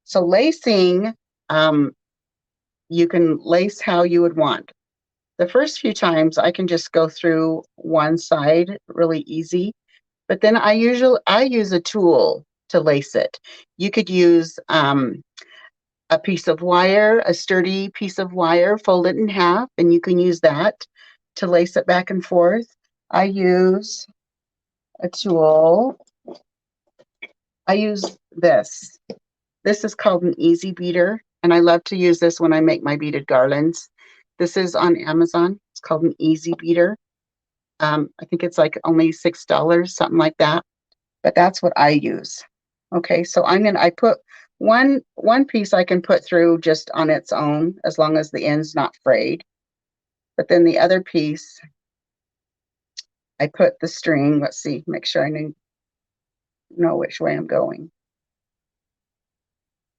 so lacing, you can lace how you would want. The first few times I can just go through one side really easy, but then I use a tool to lace it. You could use a piece of wire, a sturdy piece of wire, fold it in half, and you can use that to lace it back and forth. I use a tool. I use this. This is called an easy beater, and I love to use this when I make my beaded garlands. This is on Amazon. It's called an easy beater. I think it's like only $6, something like that. But that's what I use. Okay, so I put one piece I can put through just on its own as long as the end's not frayed. But then the other piece, I put the string. Let's see, make sure I know which way I'm going.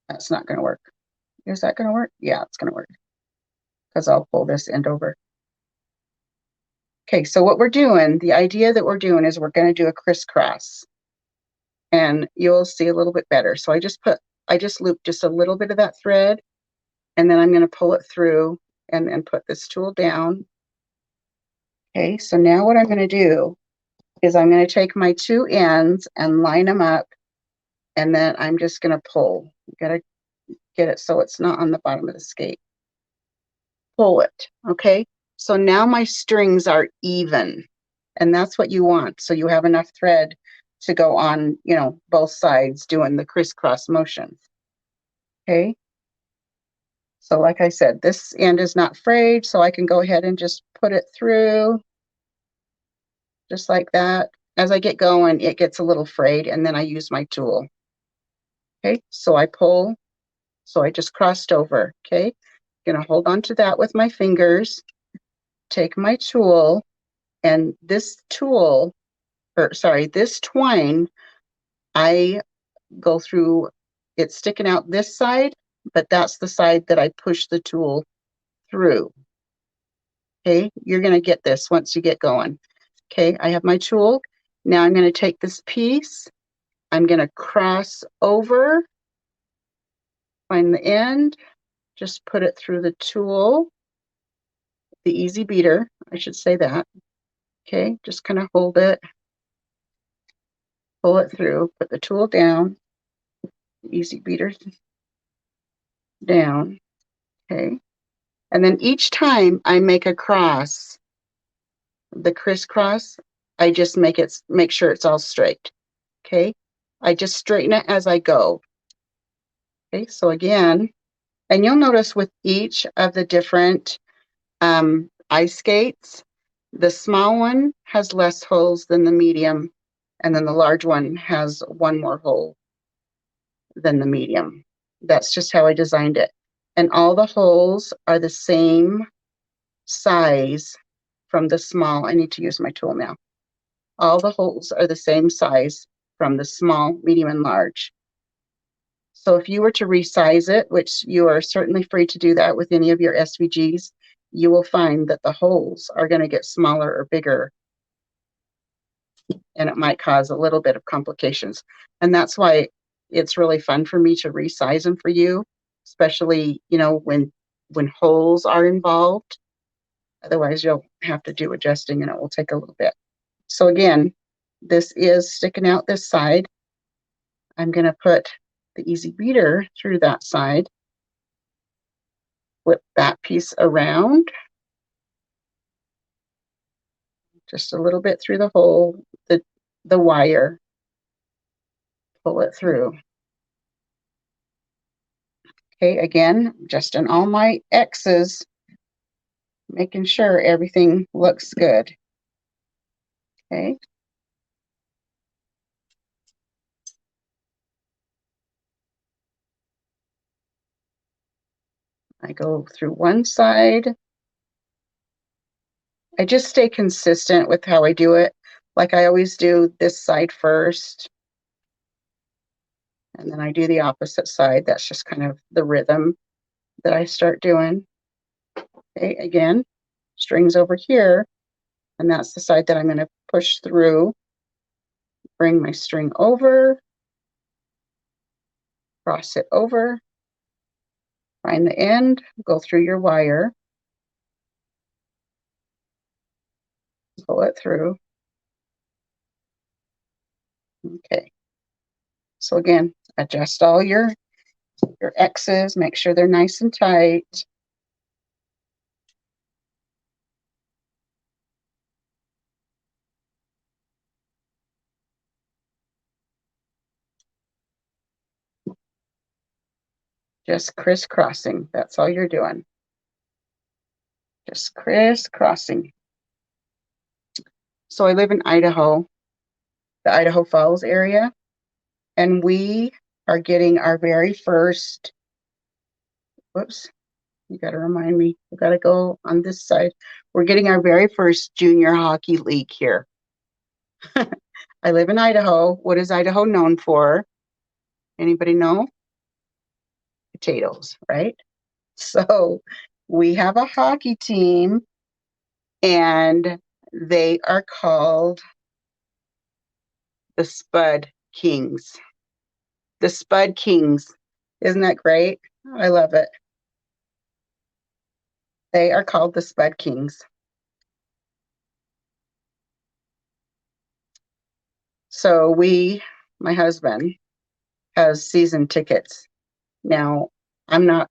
That's not going to work. Is that going to work? Yeah, it's going to work because I'll pull this end over. Okay, so what we're doing, the idea that we're doing is we're going to do a crisscross, and you'll see a little bit better. So I just looped just a little bit of that thread, and then I'm going to pull it through and put this tool down. Okay, so now what I'm going to do is I'm going to take my 2 ends and line them up, and then I'm just going to pull. You got to get it so it's not on the bottom of the skate. Pull it, okay? So now my strings are even, and that's what you want. So you have enough thread to go on, both sides doing the crisscross motion. Okay? So like I said, this end is not frayed, so I can go ahead and just put it through just like that. As I get going, it gets a little frayed, and then I use my tool. Okay, so I pull, so I just crossed over. Okay, gonna hold on to that with my fingers, take my tool, and this twine, I go through, it's sticking out this side, but that's the side that I push the tool through. Okay, you're going to get this once you get going. Okay, I have my tool. Now I'm going to take this piece, I'm going to cross over, find the end, just put it through the tool, the easy beater, I should say that. Okay, just kind of hold it, pull it through, put the tool down, easy beater down. Okay, and then each time I make a cross, the crisscross, I just make sure it's all straight. Okay, I just straighten it as I go. Okay, so again, and you'll notice with each of the different ice skates, the small one has less holes than the medium, and then the large one has one more hole than the medium. That's just how I designed it. And all the holes are the same size from the small. I need to use my tool now. All the holes are the same size from the small, medium, and large. So if you were to resize it, which you are certainly free to do that with any of your SVGs, you will find that the holes are going to get smaller or bigger, and it might cause a little bit of complications. And that's why it's really fun for me to resize them for you, especially, when holes are involved. Otherwise, you'll have to do adjusting, and it will take a little bit. So again, this is sticking out this side. I'm going to put the easy beater through that side, flip that piece around, just a little bit through the hole, the wire, pull it through. Okay, again, just in all my X's, making sure everything looks good. Okay. I go through one side. I just stay consistent with how I do it. Like I always do this side first, and then I do the opposite side. That's just kind of the rhythm that I start doing. Okay, again, strings over here, and that's the side that I'm going to push through. Bring my string over, cross it over, find the end, go through your wire, pull it through. Okay. So again, adjust all your X's, make sure they're nice and tight. Just crisscrossing. That's all you're doing. Just crisscrossing. So I live in Idaho, the Idaho Falls area, and we are getting our very first, whoops, you got to remind me, we got to go on this side. We're getting our very first junior hockey league here. I live in Idaho. What is Idaho known for? Anybody know? Potatoes, right? So we have a hockey team, and they are called the Spud Kings. The Spud Kings. Isn't that great? I love it. They are called the Spud Kings. So my husband has season tickets. Now,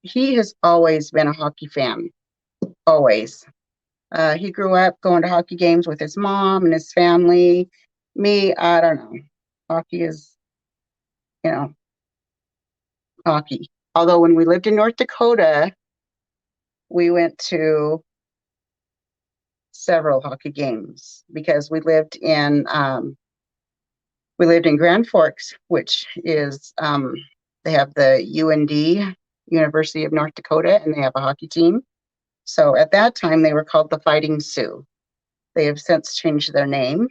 he has always been a hockey fan, always. He grew up going to hockey games with his mom and his family. Me, I don't know. Hockey is, you know, hockey. Although when we lived in North Dakota, we went to several hockey games because we lived in Grand Forks, which is they have the UND, University of North Dakota, and they have a hockey team. So at that time, they were called the Fighting Sioux. They have since changed their name,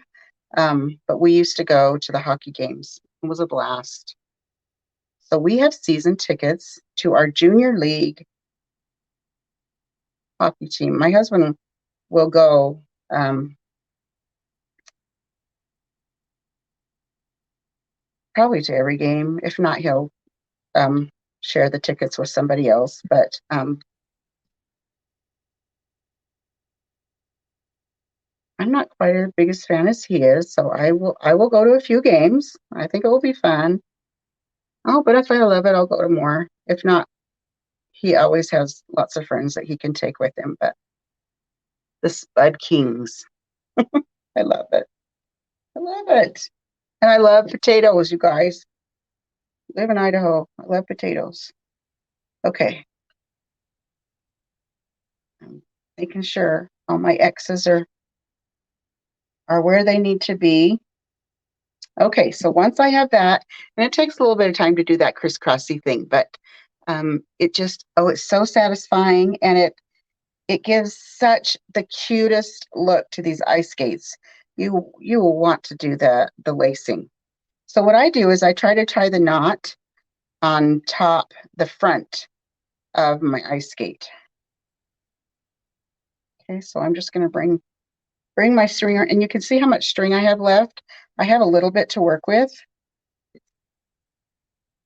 but we used to go to the hockey games. It was a blast. So we have season tickets to our junior league hockey team. My husband will go probably to every game. If not, he'll share the tickets with somebody else. But I'm not quite as big a fan as he is, so I will go to a few games. I think it will be fun. Oh, but if I love it, I'll go to more. If not, he always has lots of friends that he can take with him. But the Spud Kings, I love it. I love it. And I love potatoes, you guys. I live in Idaho. I love potatoes. Okay. I'm making sure all my X's are where they need to be. Okay, so once I have that, and it takes a little bit of time to do that crisscrossy thing, but it's so satisfying, and it gives such the cutest look to these ice skates. You will want to do the lacing. So what I do is I try to tie the knot on the front of my ice skate. Okay, so I'm just going to bring my stringer, and you can see how much string I have left. I have a little bit to work with,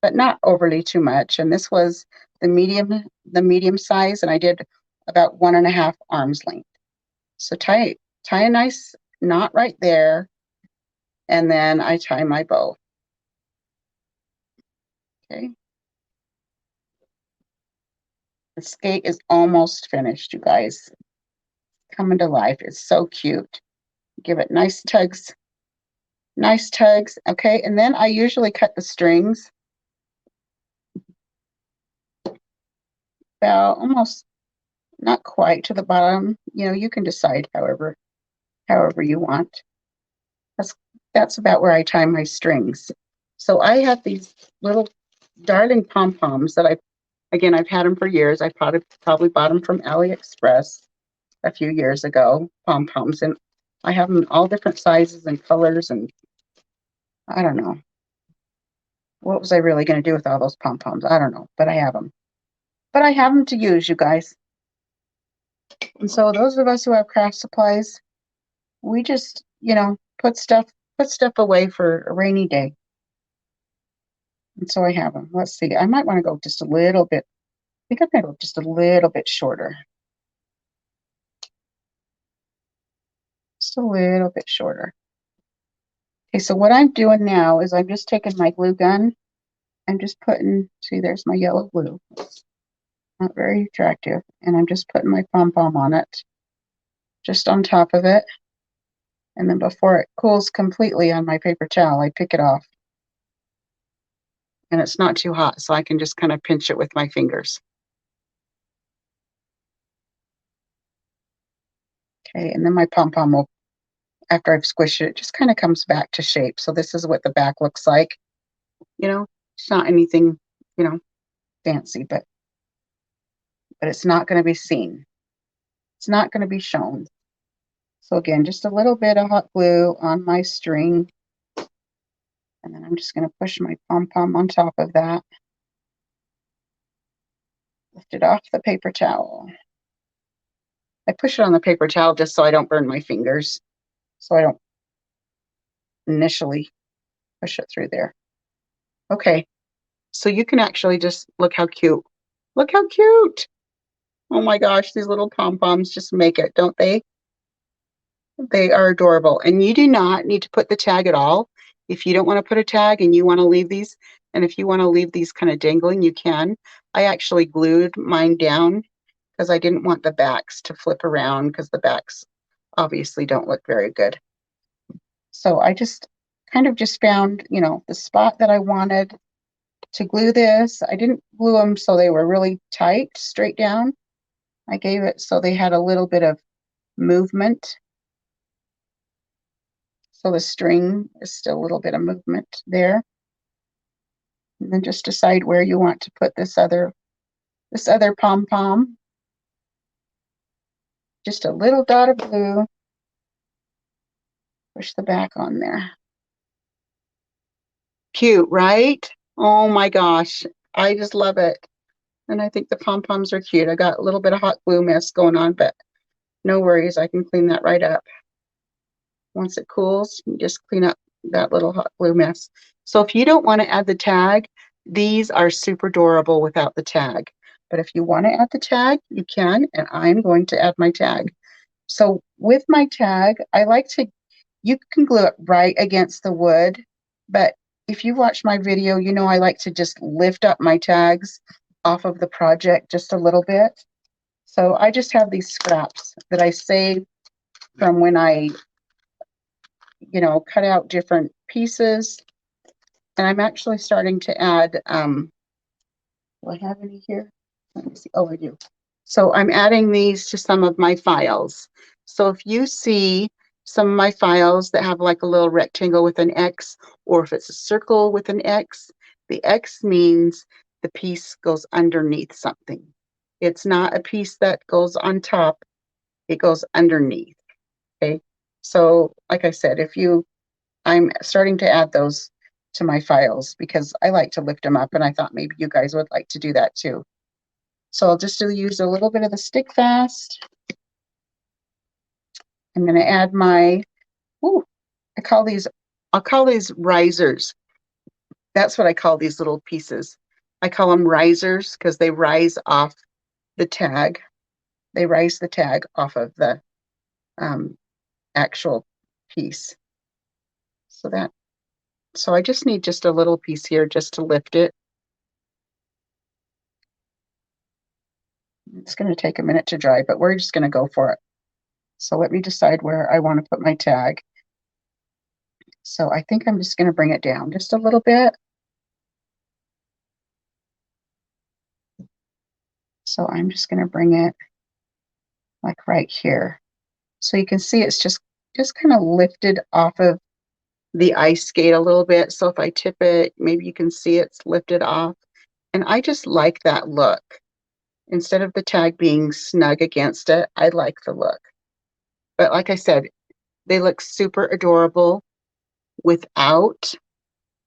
but not overly too much. And this was the medium size, and I did about 1.5 arms length. So tie a nice knot right there, and then I tie my bow. Okay. The skate is almost finished, you guys. Coming to life. It's so cute. Give it nice tugs. Nice tugs. Okay, and then I usually cut the strings about almost not quite to the bottom. You can decide however you want. that's about where I tie my strings. So I have these little darling pom-poms that again, I've had them for years. I probably bought them from AliExpress a few years ago, pom-poms, and I have them in all different sizes and colors, and I don't know. What was I really going to do with all those pom-poms? I don't know, but I have them. But I have them to use, you guys. And so those of us who have craft supplies, we just, put stuff away for a rainy day. And so I have them. Let's see. I might want to go just a little bit. I think I'm going to go just a little bit shorter. Just a little bit shorter. Okay, so what I'm doing now is I'm just taking my glue gun. I'm just putting, see, there's my yellow glue. It's not very attractive. And I'm just putting my pom-pom on it, just on top of it. And then before it cools completely on my paper towel, I pick it off. And it's not too hot, so I can just kind of pinch it with my fingers. Okay, and then my pom-pom will, after I've squished it, it just kind of comes back to shape. So this is what the back looks like. It's not anything, fancy, but it's not going to be seen. It's not going to be shown. So again, just a little bit of hot glue on my string. And then I'm just going to push my pom-pom on top of that. Lift it off the paper towel. I push it on the paper towel just so I don't burn my fingers. So I don't initially push it through there. Okay, so you can actually just look how cute. Look how cute. Oh my gosh, these little pom-poms just make it, don't they? They are adorable. And you do not need to put the tag at all. If you don't want to put a tag and you want to leave these, and if you want to leave these kind of dangling, you can. I actually glued mine down because I didn't want the backs to flip around because the backs obviously don't look very good. So I just kind of just found, the spot that I wanted to glue this. I didn't glue them so they were really tight, straight down. I gave it so they had a little bit of movement. So the string is still a little bit of movement there. And then just decide where you want to put this other pom-pom. Just a little dot of glue. Push the back on there. Cute, right? Oh my gosh. I just love it. And I think the pom-poms are cute. I got a little bit of hot glue mess going on, but no worries. I can clean that right up. Once it cools, you just clean up that little hot glue mess. So if you don't want to add the tag, these are super durable without the tag. But if you want to add the tag, you can, and I'm going to add my tag. So with my tag, you can glue it right against the wood, but if you watch my video, I like to just lift up my tags off of the project just a little bit. So I just have these scraps that I saved from when I cut out different pieces. And I'm actually starting to add, do I have any here? Let me see. Oh, I do. So I'm adding these to some of my files. So if you see some of my files that have like a little rectangle with an X, or if it's a circle with an X, the X means the piece goes underneath something. It's not a piece that goes on top, it goes underneath. Okay. So like I said, I'm starting to add those to my files because I like to lift them up, and I thought maybe you guys would like to do that too. So I'll just use a little bit of the stick fast. I'm going to add my, I'll call these risers. That's what I call these little pieces. I call them risers because they rise off the tag. They rise the tag off of the actual piece. So I just need just a little piece here just to lift it. It's going to take a minute to dry, but we're just going to go for it. So let me decide where I want to put my tag. So I think I'm just going to bring it down just a little bit. So I'm just going to bring it like right here. So you can see it's just kind of lifted off of the ice skate a little bit. So if I tip it, maybe you can see it's lifted off. And I just like that look. Instead of the tag being snug against it, I like the look. But like I said, they look super adorable without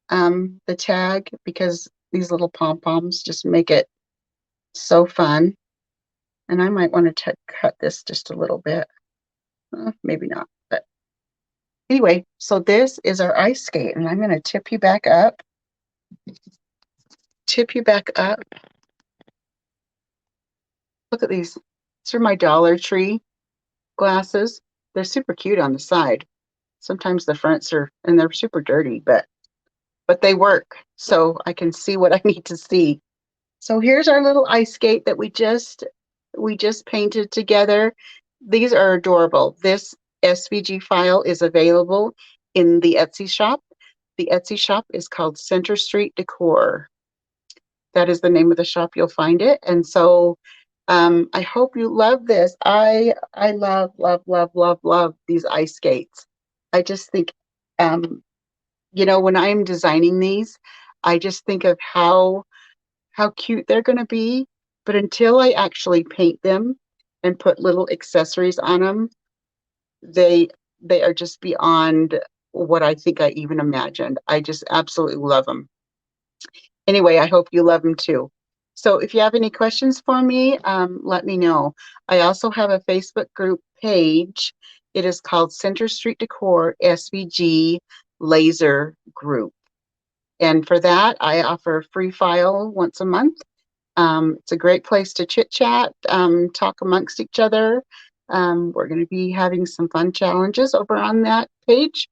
the tag because these little pom-poms just make it so fun. And I might want to cut this just a little bit. Maybe not. But anyway, so this is our ice skate, and I'm going to tip you back up. Tip you back up. Look at these. These are my Dollar Tree glasses. They're super cute on the side. Sometimes the fronts are, and they're super dirty, but they work. So I can see what I need to see. So here's our little ice skate that we just painted together. These are adorable. This SVG file is available in the Etsy shop. The Etsy shop is called Center Street Decor. That is the name of the shop. You'll find it. And so I hope you love this. I love, love, love, love, love these ice skates. I just think, when I'm designing these, I just think of how cute they're going to be. But until I actually paint them and put little accessories on them, they are just beyond what I think I even imagined. I just absolutely love them. Anyway, I hope you love them too. So if you have any questions for me, let me know. I also have a Facebook group page. It is called Center Street Decor SVG Laser Group. And for that, I offer a free file once a month. It's a great place to chit chat, talk amongst each other. We're going to be having some fun challenges over on that page.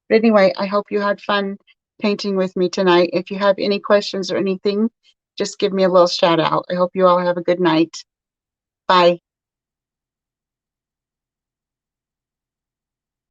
But anyway, I hope you had fun painting with me tonight. If you have any questions or anything, just give me a little shout out. I hope you all have a good night. Bye.